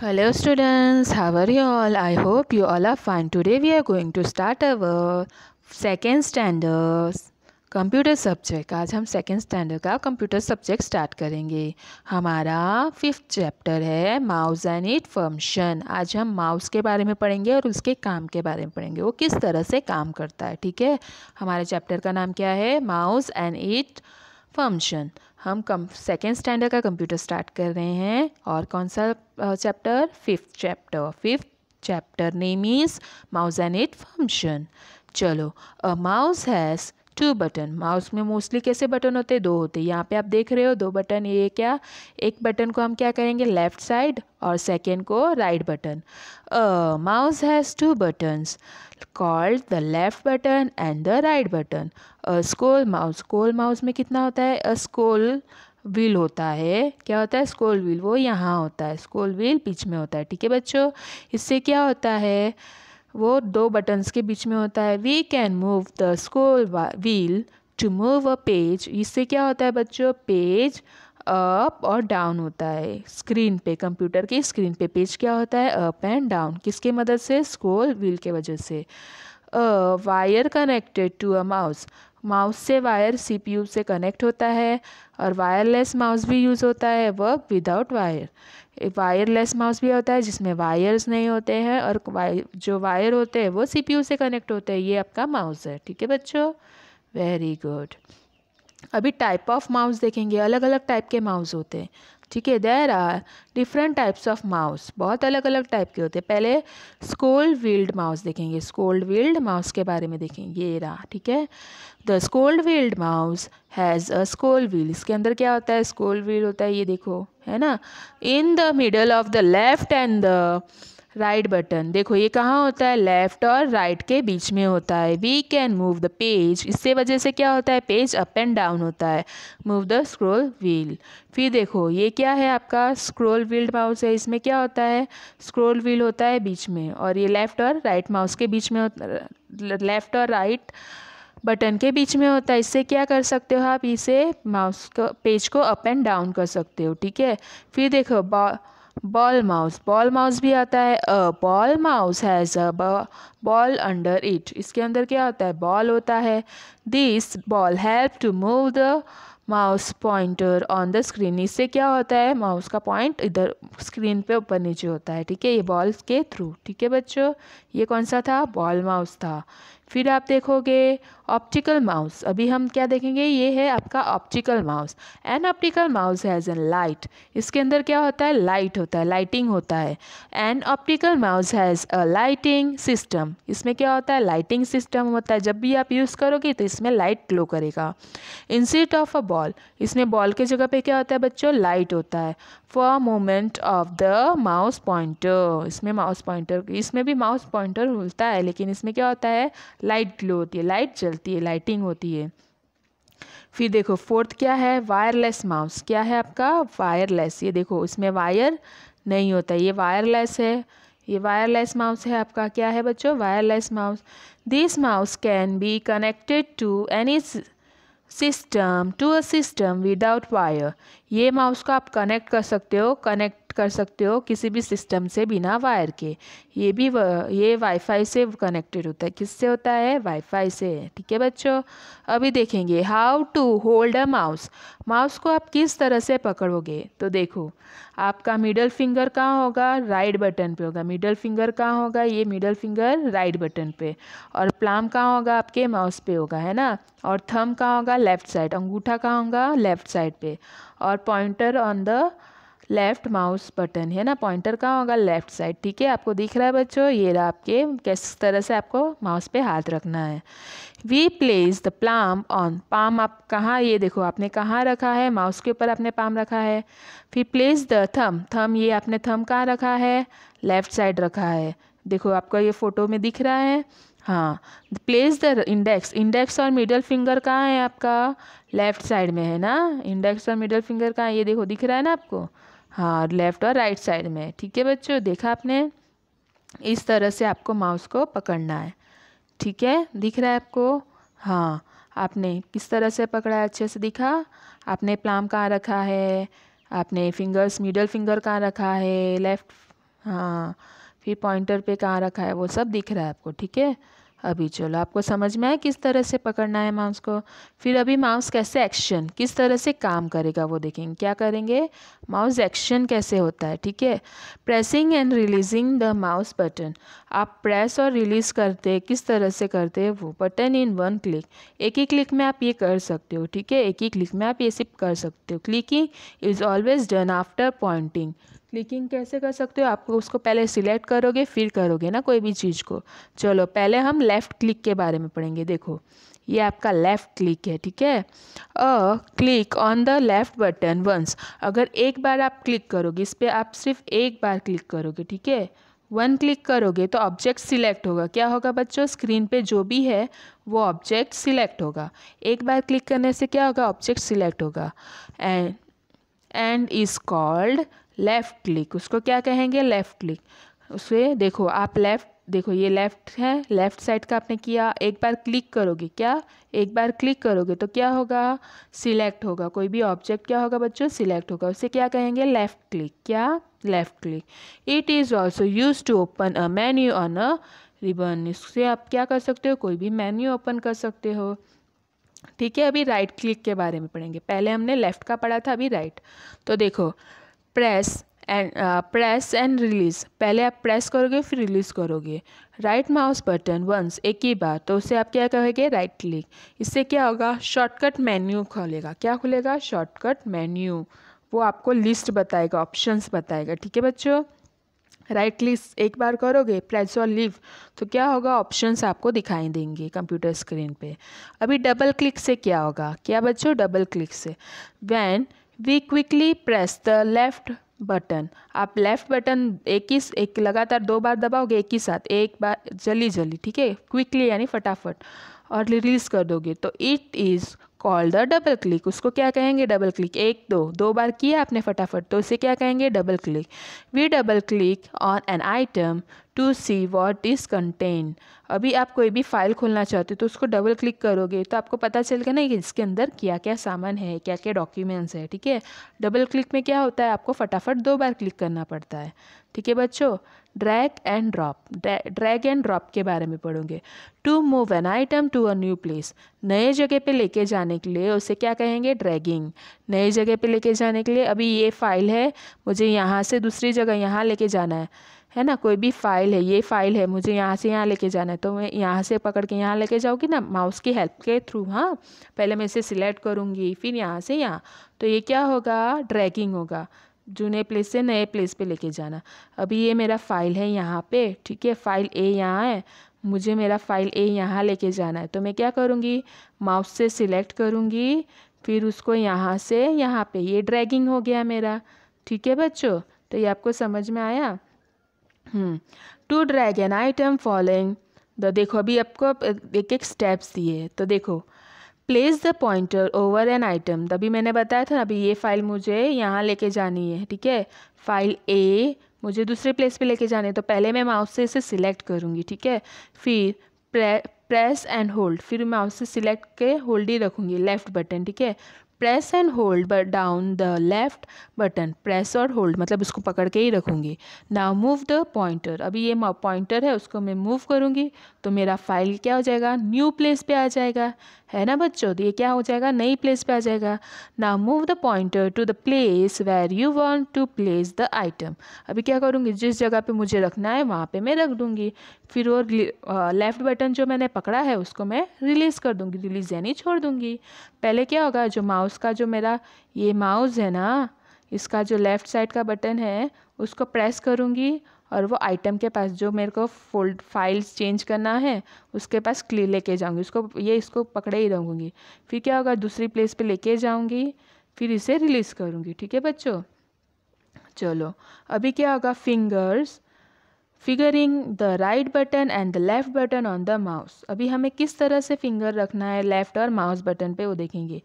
Hello students, how are you all? I hope you all are fine. Today we are going to start our second standard computer subject. आज हम second standard का computer subject start करेंगे। हमारा fifth chapter है mouse and it function. आज हम mouse के बारे में पढ़ेंगे और उसके काम के बारे में पढ़ेंगे, वो किस तरह से काम करता है। ठीक है, हमारे चैप्टर का नाम क्या है? Mouse and it function. हम सेकेंड स्टैंडर्ड का कंप्यूटर स्टार्ट कर रहे हैं। और कौन सा chapter? Fifth chapter name is mouse and it function. चलो, uh mouse has two button. Mouse में मोस्टली कैसे बटन होते हैं? दो होते हैं। यहाँ पे आप देख रहे हो दो बटन। ये क्या, एक बटन को हम क्या करेंगे? लेफ्ट साइड, और सेकेंड को right button. Mouse has two buttons called the left button and the right button. Scroll mouse में कितना होता है? स्क्रॉल व्हील होता है। क्या होता है? स्क्रॉल व्हील, वो यहाँ होता है। स्क्रॉल व्हील बीच में होता है। ठीक है बच्चों, इससे क्या होता है? वो दो बटन्स के बीच में होता है। We can move the scroll wheel to move a page. इससे क्या होता है बच्चों? पेज अप और डाउन होता है स्क्रीन पे। कंप्यूटर की स्क्रीन पे पेज क्या होता है? Up and down. किसके मदद से? स्क्रॉल व्हील के वजह से। Wire connected to a mouse. Mouse से वायर सीपीयू से कनेक्ट होता है। और वायरलेस माउस भी यूज़ होता है, work without wire. Wireless mouse भी होता है जिसमें वायर्स नहीं होते हैं, और जो वायर होते हैं वो सीपीयू से कनेक्ट होते हैं। ये आपका माउस है। ठीक है बच्चों, वेरी गुड। अभी टाइप ऑफ माउस देखेंगे। अलग अलग टाइप के माउस होते हैं। ठीक है, there are different types of mouse. बहुत अलग अलग टाइप के होते हैं। पहले स्क्रोल व्हील्ड माउस देखेंगे। स्क्रोल व्हील्ड माउस के बारे में देखेंगे। ये रहा। ठीक है, the scroll wheeled mouse has a scroll wheel. इसके अंदर क्या होता है? स्क्रोल व्हील होता है। ये देखो, है ना, in the middle of the left and the right button. देखो ये कहाँ होता है? लेफ्ट और राइट के बीच में होता है। We can move the page. इससे वजह से क्या होता है? पेज अप एंड डाउन होता है। Move the scroll wheel. फिर देखो ये क्या है? आपका स्क्रॉल व्हील्ड माउस है। इसमें क्या होता है? स्क्रॉल व्हील होता है बीच में, और ये लेफ्ट और राइट माउस के बीच में लेफ्ट और राइट बटन के बीच में होता है। इससे क्या कर सकते हो आप? इसे माउस को, पेज को अप एंड डाउन कर सकते हो। ठीक है, फिर देखो बॉल माउस भी आता है। A ball mouse has a ball under it. इसके अंदर क्या होता है? बॉल होता है। This ball help to move the mouse pointer on the screen. इससे क्या होता है? माउस का पॉइंट इधर स्क्रीन पे ऊपर नीचे होता है। ठीक है, ये बॉल के थ्रू। ठीक है बच्चों, ये कौन सा था? बॉल माउस था। फिर आप देखोगे ऑप्टिकल माउस। अभी हम क्या देखेंगे? ये है आपका optical mouse. An optical mouse has an light. इसके अंदर क्या होता है? लाइट होता है, लाइटिंग होता है। An optical mouse has a lighting system. इसमें क्या होता है? लाइटिंग सिस्टम होता है। जब भी आप यूज़ करोगे तो इसमें लाइट ग्लो करेगा। इंस्टेड ऑफ अ बॉल, इसमें बॉल के जगह पे क्या होता है बच्चों? लाइट होता है। For movement of the mouse pointer, इसमें माउस पॉइंटर, इसमें भी माउस पॉइंटर होता है, लेकिन इसमें क्या होता है? लाइट ग्लो होती है, लाइट जलती है, लाइटिंग होती है। फिर देखो फोर्थ क्या है? Wireless mouse. क्या है आपका? वायरलेस। ये देखो इसमें वायर नहीं होता, ये वायरलेस है। ये वायरलेस माउस है आपका। क्या है बच्चों? Wireless mouse. This mouse can be connected to any system without wire. ये माउस को आप कनेक्ट कर सकते हो किसी भी सिस्टम से बिना वायर के। ये वाईफाई से कनेक्टेड होता है। किससे होता है? वाईफाई से। ठीक है बच्चों, अभी देखेंगे how to hold a mouse. Mouse को आप किस तरह से पकड़ोगे? तो देखो, आपका मिडल फिंगर कहाँ होगा? राइट बटन पे होगा। मिडल फिंगर कहाँ होगा? ये मिडल फिंगर राइट बटन पे। और प्लाम कहाँ होगा? आपके माउस पे होगा, है ना। और थंब कहाँ होगा? Left side. अंगूठा कहाँ होगा? लेफ्ट साइड पे। और pointer on the left mouse button, है ना। पॉइंटर कहाँ होगा? Left side. ठीक है, आपको दिख रहा है बच्चों? ये रहा आपके, किस तरह से आपको माउस पे हाथ रखना है। We place the palm on. Palm आप कहाँ, ये देखो आपने कहाँ रखा है? माउस के ऊपर आपने पाम रखा है। फिर प्लेस द थम, ये आपने थम कहाँ रखा है? लेफ्ट साइड रखा है। देखो आपको ये फोटो में दिख रहा है। हाँ, प्लेस द इंडेक्स और मिडल फिंगर कहाँ है आपका? लेफ्ट साइड में, है ना। इंडेक्स और मिडल फिंगर कहाँ है? ये देखो दिख रहा है ना आपको। हाँ, लेफ्ट और राइट साइड में। ठीक है बच्चों, देखा आपने? इस तरह से आपको माउस को पकड़ना है। ठीक है, दिख रहा है आपको? हाँ, आपने किस तरह से पकड़ा है? अच्छे से दिखा? आपने प्लाम कहाँ रखा है? आपने फिंगर्स, मिडल फिंगर कहाँ रखा है? लेफ्ट हाँ, फिर पॉइंटर पे कहाँ रखा है वो सब दिख रहा है आपको, ठीक है। अभी चलो आपको समझ में आया किस तरह से पकड़ना है माउस को। फिर अभी माउस कैसे एक्शन किस तरह से काम करेगा वो देखेंगे। क्या करेंगे, माउस एक्शन कैसे होता है, ठीक है। Pressing and releasing the mouse button, आप प्रेस और रिलीज़ करते किस तरह से करते हैं वो बटन इन वन क्लिक, एक ही क्लिक में आप ये कर सकते हो, ठीक है। एक ही क्लिक में आप ये सिर्फ कर सकते हो। Clicking is always done after pointing, clicking कैसे कर सकते हो, आपको उसको पहले सिलेक्ट करोगे फिर करोगे ना कोई भी चीज़ को। चलो पहले हम लेफ़्ट क्लिक के बारे में पढ़ेंगे। देखो ये आपका लेफ़्ट क्लिक है, ठीक है। Click on the left button once, अगर एक बार आप क्लिक करोगे इस पर, आप सिर्फ एक बार क्लिक करोगे, ठीक है। वन क्लिक करोगे तो ऑब्जेक्ट सिलेक्ट होगा। क्या होगा बच्चों, स्क्रीन पे जो भी है वो ऑब्जेक्ट सिलेक्ट होगा। एक बार क्लिक करने से क्या होगा, ऑब्जेक्ट सिलेक्ट होगा। And is called left click, उसको क्या कहेंगे, लेफ़्ट क्लिक। उसे देखो आप लेफ़्ट, देखो ये लेफ़्ट है, लेफ़्ट साइड का आपने किया, एक बार क्लिक करोगे, क्या एक बार क्लिक करोगे तो क्या होगा, सिलेक्ट होगा। कोई भी ऑब्जेक्ट क्या होगा बच्चों, सिलेक्ट होगा। उसे क्या कहेंगे, लेफ़्ट क्लिक, क्या left click. It is also use to open a menu on a ribbon, इससे आप क्या कर सकते हो, कोई भी मेन्यू ओपन कर सकते हो, ठीक है। अभी राइट क्लिक के बारे में पढ़ेंगे। पहले हमने लेफ़्ट का पढ़ा था, अभी राइट। तो देखो प्रेस एंड रिलीज़, पहले आप प्रेस करोगे फिर रिलीज़ करोगे। राइट माउस बटन वंस, एक ही बार, तो उसे आप क्या कहोगे, राइट क्लिक। इससे क्या होगा, शॉर्टकट मेन्यू खोलेगा। क्या खुलेगा, शॉर्टकट मेन्यू, वो आपको लिस्ट बताएगा, ऑप्शंस बताएगा, ठीक है बच्चों। राइट क्लिक एक बार करोगे, प्रेस और लीव, तो क्या होगा, ऑप्शंस आपको दिखाई देंगे कंप्यूटर स्क्रीन पे। अभी डबल क्लिक से क्या होगा, क्या बच्चों, डबल क्लिक से when we quickly press the left button, आप लेफ्ट बटन एक लगातार दो बार दबाओगे एक ही साथ, एक बार जल्दी, ठीक है, क्विकली यानी फटाफट, और रिलीज कर दोगे तो it is called the double click, उसको क्या कहेंगे, डबल क्लिक। दो बार किया आपने फटाफट तो उसे क्या कहेंगे, double click. We double click on an item to see what is content, अभी आप कोई भी फाइल खोलना चाहते हो तो उसको डबल क्लिक करोगे तो आपको पता चलेगा ना कि इसके अंदर क्या क्या सामान है, क्या क्या डॉक्यूमेंट्स है, ठीक है। डबल क्लिक में क्या होता है, आपको फटाफट दो बार क्लिक करना पड़ता है, ठीक है बच्चों। ड्रैग एंड ड्रॉप के बारे में पढ़ोगे। To move an item to a new place, नए जगह पे लेके जाने के लिए उसे क्या कहेंगे, ड्रैगिंग। नए जगह पे लेके जाने के लिए, अभी ये फाइल है, मुझे यहाँ से दूसरी जगह यहाँ लेके जाना है ना, कोई भी फाइल है, ये फाइल है, मुझे यहाँ से यहाँ लेके जाना है, तो मैं यहाँ से पकड़ के यहाँ लेके जाऊँगी ना माउस की हेल्प के थ्रू। हाँ, पहले मैं इसे सिलेक्ट करूँगी फिर यहाँ से यहाँ, तो ये क्या होगा, ड्रैगिंग होगा, जूने प्लेस से नए प्लेस पे लेके जाना। अभी ये मेरा फाइल है यहाँ पे, ठीक है, फाइल ए यहाँ है, मुझे मेरा फाइल ए यहाँ लेके जाना है, तो मैं क्या करूँगी, माउस से सिलेक्ट करूँगी फिर उसको यहाँ से यहाँ पे, ये ड्रैगिंग हो गया मेरा, ठीक है बच्चों। तो ये आपको समझ में आया। To drag an item following the, देखो अभी आपको एक एक स्टेप्स दिए, तो देखो place the pointer over an item, तभी मैंने बताया था ना, अभी ये फाइल मुझे यहाँ लेके जानी है, ठीक है, फाइल ए मुझे दूसरे प्लेस पे लेके जाने, तो पहले मैं माउस से इसे सिलेक्ट करूँगी, ठीक है, फिर प्रेस एंड होल्ड, फिर माउस से सिलेक्ट के होल्ड ही रखूँगी, लेफ्ट बटन, ठीक है। Press and hold down the left button, press और होल्ड मतलब उसको पकड़ के ही रखूँगी। नाउ मूव द पॉइंटर, अभी ये पॉइंटर है उसको मैं मूव करूँगी तो मेरा फाइल क्या हो जाएगा, न्यू प्लेस पे आ जाएगा, है ना बच्चों, तो ये क्या हो जाएगा, नई प्लेस पे आ जाएगा। Now move the pointer to the place where you want to place the item, अभी क्या करूँगी, जिस जगह पे मुझे रखना है वहाँ पे मैं रख दूँगी, फिर वो लेफ़्ट बटन जो मैंने पकड़ा है उसको मैं रिलीज़ कर दूँगी, रिलीज़ यानी छोड़ दूँगी। पहले क्या होगा, जो माउस का जो मेरा ये माउस है ना, इसका जो लेफ़्ट साइड का बटन है उसको प्रेस करूँगी और वो आइटम के पास जो मेरे को फाइल्स चेंज करना है उसके पास लेके जाऊँगी, इसको पकड़े ही रहूँगी, फिर क्या होगा, दूसरी प्लेस पे लेके जाऊँगी फिर इसे रिलीज़ करूँगी, ठीक है बच्चों। चलो अभी क्या होगा, figuring the right button and the left button on the mouse, अभी हमें किस तरह से फिंगर रखना है लेफ़्ट और माउस बटन पे वो देखेंगे,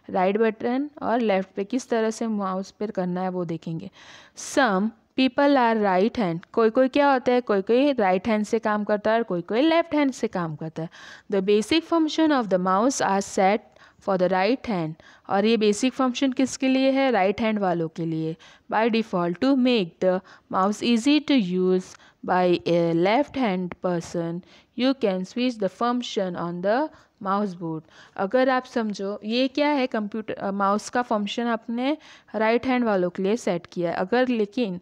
राइट बटन और लेफ़्ट पे किस तरह से माउस पर करना है वो देखेंगे। Some people are right hand, कोई क्या होता है, कोई राइट हैंड से काम करता है और कोई लेफ्ट हैंड से काम करता है। The basic function of the mouse are set for the right hand. और ये बेसिक फंक्शन किसके लिए है? राइट हैंड वालों के लिए। By default to make the mouse easy to use by a left hand person you can switch the function on the mouse board. अगर आप समझो ये क्या है, कंप्यूटर माउस का फंक्शन आपने राइट हैंड वालों के लिए सेट किया है। अगर लेकिन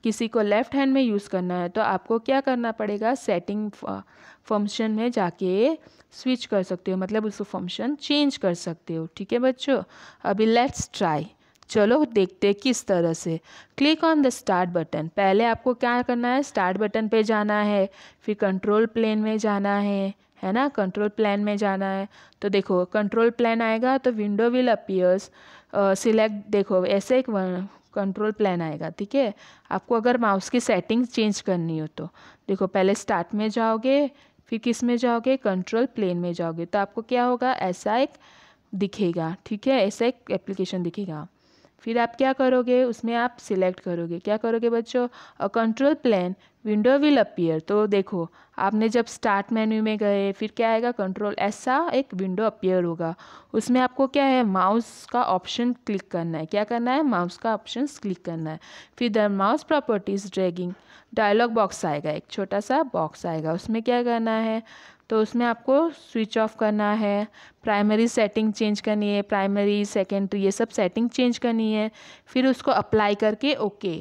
किसी को लेफ़्ट हैंड में यूज़ करना है तो आपको क्या करना पड़ेगा? सेटिंग फंक्शन में जाके स्विच कर सकते हो, मतलब उसको फंक्शन चेंज कर सकते हो। ठीक है बच्चों, अभी लेट्स ट्राई। चलो देखते किस तरह से। Click on the start button. पहले आपको क्या करना है? स्टार्ट बटन पे जाना है, फिर कंट्रोल प्लेन में जाना है ना? कंट्रोल प्लेन में जाना है तो देखो कंट्रोल प्लेन आएगा तो विंडो विल अपीयर्स सिलेक्ट। देखो ऐसे एक कंट्रोल प्लेन आएगा। ठीक है, आपको अगर माउस की सेटिंग्स चेंज करनी हो तो देखो पहले स्टार्ट में जाओगे, फिर किस में जाओगे? कंट्रोल प्लेन में जाओगे तो आपको क्या होगा? ऐसा एक दिखेगा। ठीक है, ऐसा एक एप्लीकेशन दिखेगा। फिर आप क्या करोगे? उसमें आप सिलेक्ट करोगे। क्या करोगे बच्चों? कंट्रोल प्लेन विंडो विल अपीयर। तो देखो आपने जब स्टार्ट मेन्यू में गए फिर क्या आएगा? कंट्रोल, ऐसा एक विंडो अपीयर होगा। उसमें आपको क्या है? माउस का ऑप्शन क्लिक करना है। क्या करना है? माउस का ऑप्शन क्लिक करना है। फिर the mouse properties dragging dialog box आएगा, एक छोटा सा बॉक्स आएगा। उसमें क्या करना है? तो उसमें आपको स्विच ऑफ करना है, प्राइमरी सेटिंग चेंज करनी है, प्राइमरी सेकेंडरी ये सब सेटिंग चेंज करनी है। फिर उसको अप्लाई करके ओके।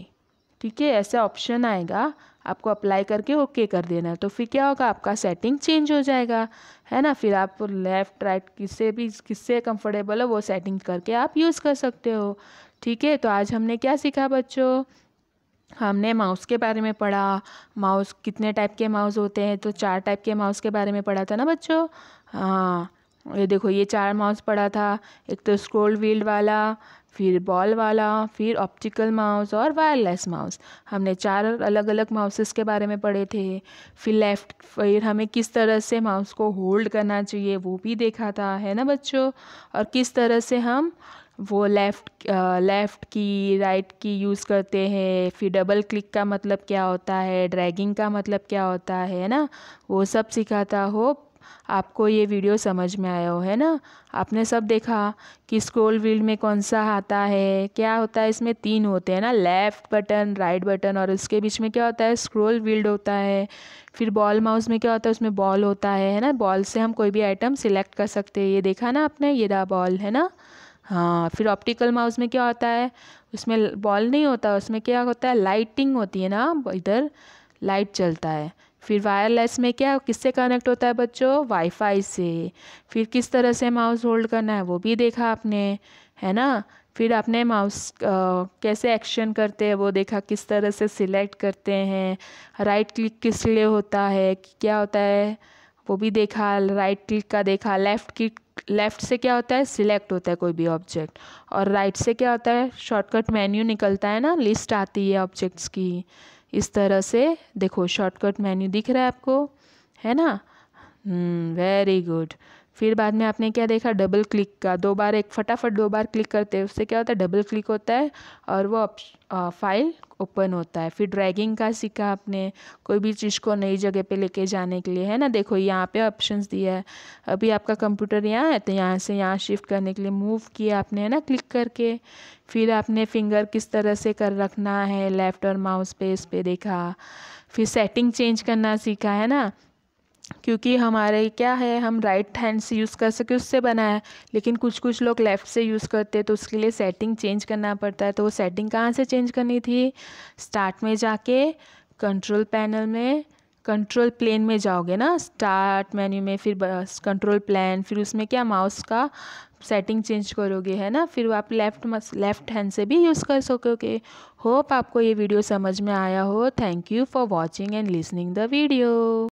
ठीक है, ऐसा ऑप्शन आएगा, आपको अप्लाई करके ओके कर देना है। तो फिर क्या होगा? आपका सेटिंग चेंज हो जाएगा, है ना? फिर आप लेफ़्ट राइट किससे कंफर्टेबल हो वो सेटिंग करके आप यूज़ कर सकते हो। ठीक है, तो आज हमने क्या सीखा बच्चों? हमने माउस के बारे में पढ़ा। माउस कितने टाइप के माउस होते हैं? तो 4 टाइप के माउस के बारे में पढ़ा था ना बच्चों? हाँ, ये देखो ये 4 माउस पढ़ा था। एक तो स्क्रोल व्हील वाला, फिर बॉल वाला, फिर ऑप्टिकल माउस और वायरलेस माउस। हमने 4 अलग अलग माउसेस के बारे में पढ़े थे। फिर हमें किस तरह से माउस को होल्ड करना चाहिए वो भी देखा था, है ना बच्चों? और किस तरह से हम वो लेफ़्ट की राइट की यूज़ करते हैं। फिर डबल क्लिक का मतलब क्या होता है, ड्रैगिंग का मतलब क्या होता है ना? वो सब सिखाता। होप आपको ये वीडियो समझ में आया हो, है ना? आपने सब देखा कि स्क्रॉल व्हील में कौन सा आता है, क्या होता है? इसमें 3 होते हैं ना, लेफ़्ट बटन, राइट बटन और उसके बीच में क्या होता है? स्क्रॉल व्हील होता है। फिर बॉल माउस में क्या होता है? उसमें बॉल होता है ना? बॉल से हम कोई भी आइटम सिलेक्ट कर सकते हैं। ये देखा ना आपने, ये रहा बॉल, है ना? हाँ, फिर ऑप्टिकल माउस में क्या होता है? उसमें बॉल नहीं होता, उसमें क्या होता है? लाइटिंग होती है ना, इधर लाइट चलता है। फिर वायरलेस में क्या किससे कनेक्ट होता है बच्चों? वाईफाई से। फिर किस तरह से माउस होल्ड करना है वो भी देखा आपने, है ना? फिर आपने माउस कैसे एक्शन करते हैं वो देखा, किस तरह से सिलेक्ट करते हैं। राइट क्लिक किस लिए होता है, क्या होता है वो भी देखा। राइट क्लिक का देखा। लेफ़्ट से क्या होता है? सिलेक्ट होता है कोई भी ऑब्जेक्ट। और राइट से क्या होता है? शॉर्टकट मेन्यू निकलता है ना, लिस्ट आती है ऑब्जेक्ट्स की। इस तरह से देखो शॉर्टकट मेन्यू दिख रहा है आपको, है ना? Very good. फिर बाद में आपने क्या देखा? डबल क्लिक का। 2 बार, एक फटाफट 2 बार क्लिक करते हैं उससे क्या होता है? डबल क्लिक होता है और वो फाइल ओपन होता है। फिर ड्रैगिंग का सीखा आपने, कोई भी चीज़ को नई जगह पे लेके जाने के लिए, है ना? देखो यहाँ पे ऑप्शंस दिया है। अभी आपका कंप्यूटर यहाँ है तो यहाँ से यहाँ शिफ्ट करने के लिए मूव किया आपने, है ना, क्लिक करके। फिर आपने फिंगर किस तरह से कर रखना है लेफ़्ट और माउस पे, इस पे देखा। फिर सेटिंग चेंज करना सीखा, है ना? क्योंकि हमारे क्या है, हम राइट हैंड से यूज़ कर सके उससे बना है, लेकिन कुछ लोग लेफ़्ट से यूज़ करते हैं तो उसके लिए सेटिंग चेंज करना पड़ता है। तो वो सेटिंग कहाँ से चेंज करनी थी? स्टार्ट में जाके कंट्रोल पैनल में कंट्रोल प्लेन में जाओगे ना, स्टार्ट मेन्यू में, फिर कंट्रोल प्लेन, फिर उसमें क्या माउस का सेटिंग चेंज करोगे, है ना? फिर आप लेफ़्ट हैंड से भी यूज़ कर सकोगे। होप आपको ये वीडियो समझ में आया हो। Thank you for watching and listening the video.